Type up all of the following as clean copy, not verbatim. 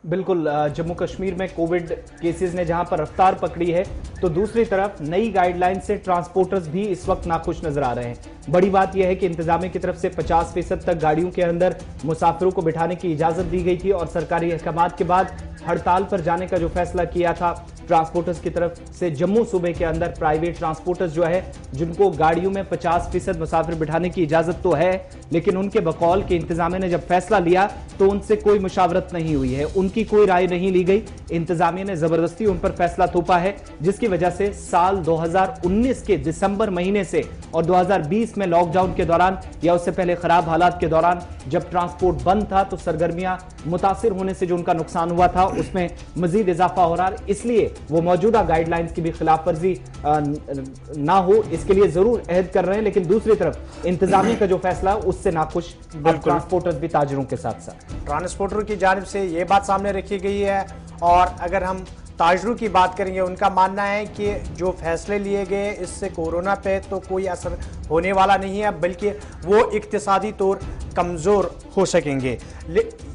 बिल्कुल, जम्मू कश्मीर में Covid cases ने जहां पर रफ्तार पकड़ी है, तो दूसरी तरफ नई गाइडलाइन से ट्रांसपोर्टर्स भी इस वक्त नाखुश नजर आ रहे हैं। बड़ी बात यह है कि इंतजामिया की तरफ से 50% तक गाड़ियों के अंदर मुसाफिरों को बिठाने की इजाजत दी गई थी और सरकारी अहकाम के बाद हड़ताल पर जाने का जो फैसला किया था ट्रांसपोर्टर्स की तरफ से, जम्मू सूबे के अंदर प्राइवेट ट्रांसपोर्टर्स जो है जिनको गाड़ियों में 50% मुसाफिर बिठाने की इजाजत तो है, लेकिन उनके बकौल के इंतजामिया ने जब फैसला लिया तो उनसे कोई मुशावरत नहीं हुई है, उनकी कोई राय नहीं ली गई। इंतजामिया ने जबरदस्ती उन पर फैसला थोपा है, जिसकी वजह से साल 2019 के दिसंबर महीने से और 2020 में लॉकडाउन के दौरान या उससे पहले खराब हालात के दौरान जब ट्रांसपोर्ट बंद था तो सरगर्मियां मुतासिर होने से जो उनका नुकसान हुआ था उसमें मजीद इजाफा हो रहा है। इसलिए वो मौजूदा गाइडलाइंस की भी खिलाफ वर्जी ना हो, इसके लिए जरूर अहद कर रहे हैं, लेकिन दूसरी तरफ इंतजामिया का जो फैसला उससे नाखुश ट्रांसपोर्टर्स भी ताजरों के साथ साथ। ट्रांसपोर्टर की जानिब से ये बात सामने रखी गई है, और अगर हम ताजरों की बात करेंगे, उनका मानना है कि जो फैसले लिए गए इससे कोरोना पे तो कोई असर होने वाला नहीं है, बल्कि वो इक्तिसादी तौर कमज़ोर हो सकेंगे।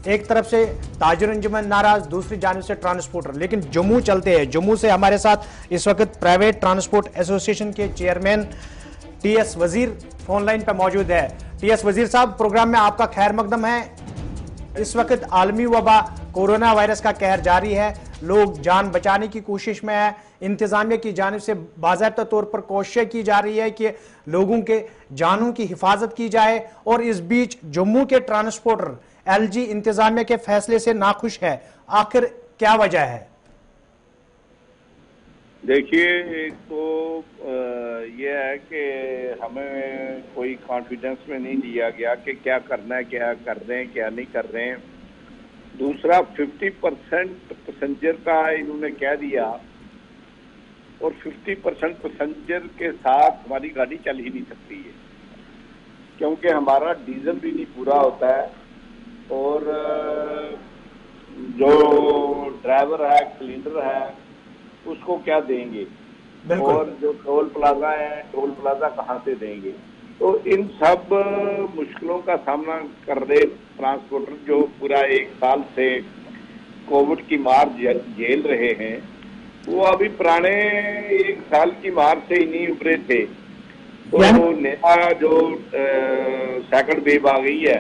एक तरफ से ताजर अंजुमन नाराज, दूसरी जानिब से ट्रांसपोर्टर। लेकिन जम्मू चलते हैं, जम्मू से हमारे साथ इस वक्त प्राइवेट ट्रांसपोर्ट एसोसिएशन के चेयरमैन टीएस वजीर फोन लाइन पर मौजूद है। टीएस वजीर साहब, प्रोग्राम में आपका खैर मकदम है। इस वक्त आलमी वबा कोरोना वायरस का कहर जारी है, लोग जान बचाने की कोशिश में है, इंतजामिया की जानिब से बाज़ाब्ता तौर पर कोशिश की जा रही है कि लोगों के जानों की हिफाजत की जाए, और इस बीच जम्मू के ट्रांसपोर्टर एलजी इंतजामिया के फैसले से नाखुश है। आखिर क्या वजह है? देखिए, एक तो ये है कि हमें कोई कॉन्फिडेंस में नहीं लिया गया कि क्या करना है, क्या कर रहे हैं, क्या नहीं कर रहे हैं। दूसरा, 50% पैसेंजर का इन्होंने कह दिया, और 50% पैसेंजर के साथ हमारी गाड़ी चल ही नहीं सकती है, क्योंकि हमारा डीजल भी नहीं पूरा होता है, और जो ड्राइवर है, क्लीनर है, उसको क्या देंगे, और जो टोल प्लाजा है, टोल प्लाजा कहाँ से देंगे। तो इन सब मुश्किलों का सामना कर रहे ट्रांसपोर्टर जो पूरा एक साल से कोविड की मार झेल रहे हैं, वो अभी पुराने एक साल की मार से ही नहीं उभरे थे। तो नया जो सेकंड वेव आ गई है,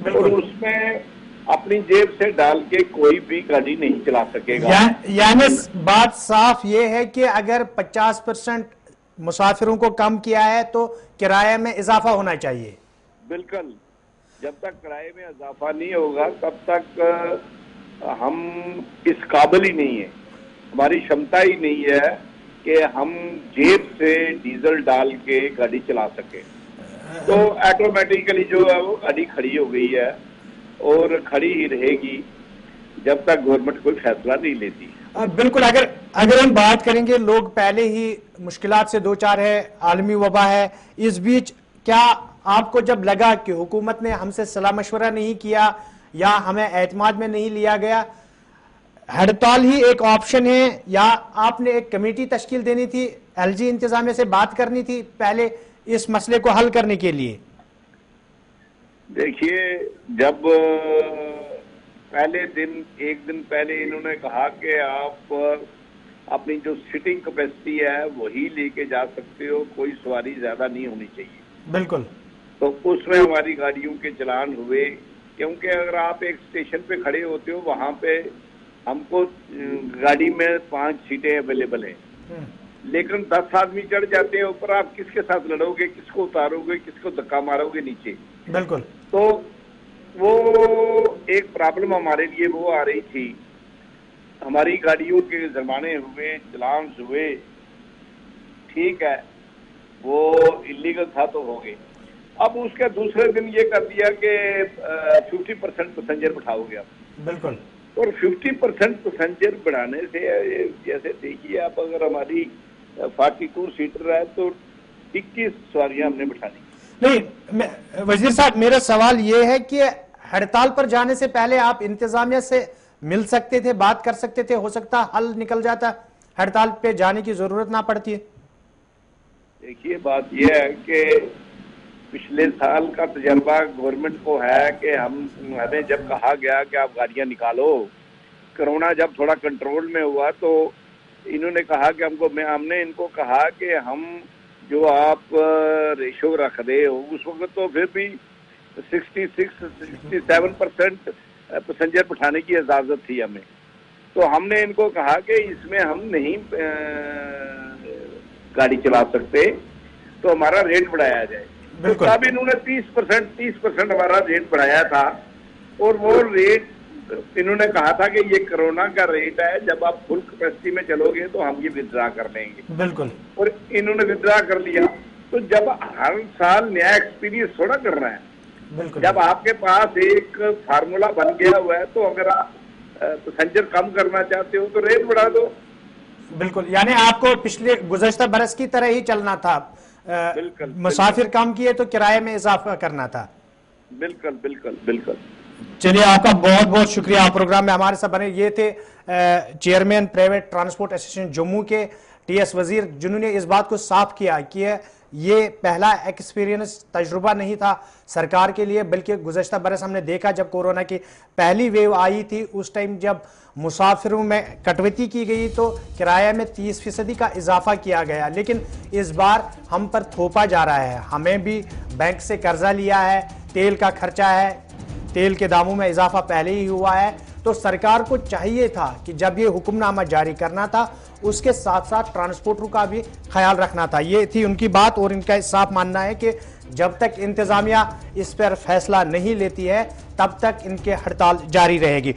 और उसमें अपनी जेब से डाल के कोई भी गाड़ी नहीं चला सकेगा। यानी बात साफ ये है कि अगर 50% मुसाफिरों को कम किया है तो किराए में इजाफा होना चाहिए। बिल्कुल, जब तक किराए में इजाफा नहीं होगा तब तक हम इस काबिल ही नहीं है, हमारी क्षमता ही नहीं है कि हम जेब से डीजल डाल के गाड़ी चला सके। तो ऑटोमेटिकली जो है वो गाड़ी खड़ी हो गई है, और खड़ी ही रहेगी जब तक गवर्नमेंट कोई फैसला नहीं लेती। बिल्कुल, अगर हम बात करेंगे, लोग पहले ही मुश्किलात से दो चार है, आलमी वबा है, इस बीच क्या आपको जब लगा कि हुकूमत ने हमसे सलाह मशवरा नहीं किया या हमें एतमाद में नहीं लिया गया, हड़ताल ही एक ऑप्शन है, या आपने एक कमेटी तश्कील देनी थी, एलजी इंतजामिया से बात करनी थी पहले इस मसले को हल करने के लिए? देखिए, जब पहले एक दिन पहले इन्होंने कहा कि आप अपनी जो सीटिंग कैपेसिटी है वही लेके जा सकते हो, कोई सवारी ज्यादा नहीं होनी चाहिए। बिल्कुल। तो उसमें हमारी गाड़ियों के चलान हुए, क्योंकि अगर आप एक स्टेशन पे खड़े होते हो, वहां पे हमको गाड़ी में 5 सीटें अवेलेबल हैं, लेकिन 10 आदमी चढ़ जाते हैं ऊपर, आप किसके साथ लड़ोगे, किसको उतारोगे, किसको धक्का मारोगे नीचे। बिल्कुल। तो वो एक प्रॉब्लम हमारे लिए वो आ रही थी। हमारी गाड़ियों के जुर्माने हुए, चलान हुए, ठीक है, वो इलीगल था तो हो गए। अब उसके दूसरे दिन ये कर दिया कि 50% पैसेंजर बिठाओगे आप। बिल्कुल। और 50% पैसेंजर बढ़ाने से, जैसे देखिए आप, अगर हमारी 42 सीटर है तो 21 सवारियां हमने बिठानी। नहीं वजीर साहब, मेरा सवाल ये है कि हड़ताल पर जाने से पहले आप इंतजामिया से मिल सकते थे, बात कर सकते थे, हो सकता हल निकल जाता, हड़ताल पे जाने की जरूरत ना पड़ती है। देखिए, बात यह है कि पिछले साल का तजर्बा गवर्नमेंट को है कि हमें जब कहा गया कि आप गाड़ियां निकालो, कोरोना जब थोड़ा कंट्रोल में हुआ तो इन्होंने कहा कि हमने इनको कहा कि हम जो आप रेशो रख रहे हो उस वक्त तो फिर भी 66-67% पैसेंजर बिठाने की इजाजत थी हमें, तो हमने इनको कहा कि इसमें हम नहीं गाड़ी चला सकते, तो हमारा रेट बढ़ाया जाए। तो तब इन्होंने 30% हमारा रेट बढ़ाया था, और वो रेट इन्होंने कहा था कि ये कोरोना का रेट है, जब आप फुल कैपेसिटी में चलोगे तो हम ये विड्रा कर लेंगे। बिल्कुल। और इन्होंने विड्रा कर लिया। तो जब हर साल नया एक्सपीरियंस थोड़ा करना है, बिल्कुल, जब आपके पास एक फार्मूला बन गया हुआ है, तो अगर आप पैसेंजर कम करना चाहते हो तो रेट बढ़ा दो। बिल्कुल, यानी आपको पिछले गुज़श्ता बरस की तरह ही चलना था। बिल्कुल। मुसाफिर कम किए तो किराए में इजाफा करना था। बिल्कुल बिल्कुल बिल्कुल। चलिए, आपका बहुत बहुत शुक्रिया। आप प्रोग्राम में हमारे साथ बने। ये थे chairman private transport association Jammu के टीएस वजीर, जिन्होंने इस बात को साफ किया कि ये पहला एक्सपीरियंस तजुर्बा नहीं था सरकार के लिए, बल्कि गुज़श्ता बरस हमने देखा जब कोरोना की पहली वेव आई थी, उस टाइम जब मुसाफिरों में कटौती की गई तो किराया में 30% का इजाफा किया गया। लेकिन इस बार हम पर थोपा जा रहा है। हमें भी बैंक से कर्जा लिया है, तेल का खर्चा है, तेल के दामों में इजाफा पहले ही हुआ है। तो सरकार को चाहिए था कि जब ये हुक्मनामा जारी करना था, उसके साथ साथ ट्रांसपोर्टरों का भी ख्याल रखना था। ये थी उनकी बात, और इनका साफ मानना है कि जब तक इंतजामिया इस पर फैसला नहीं लेती है तब तक इनके हड़ताल जारी रहेगी।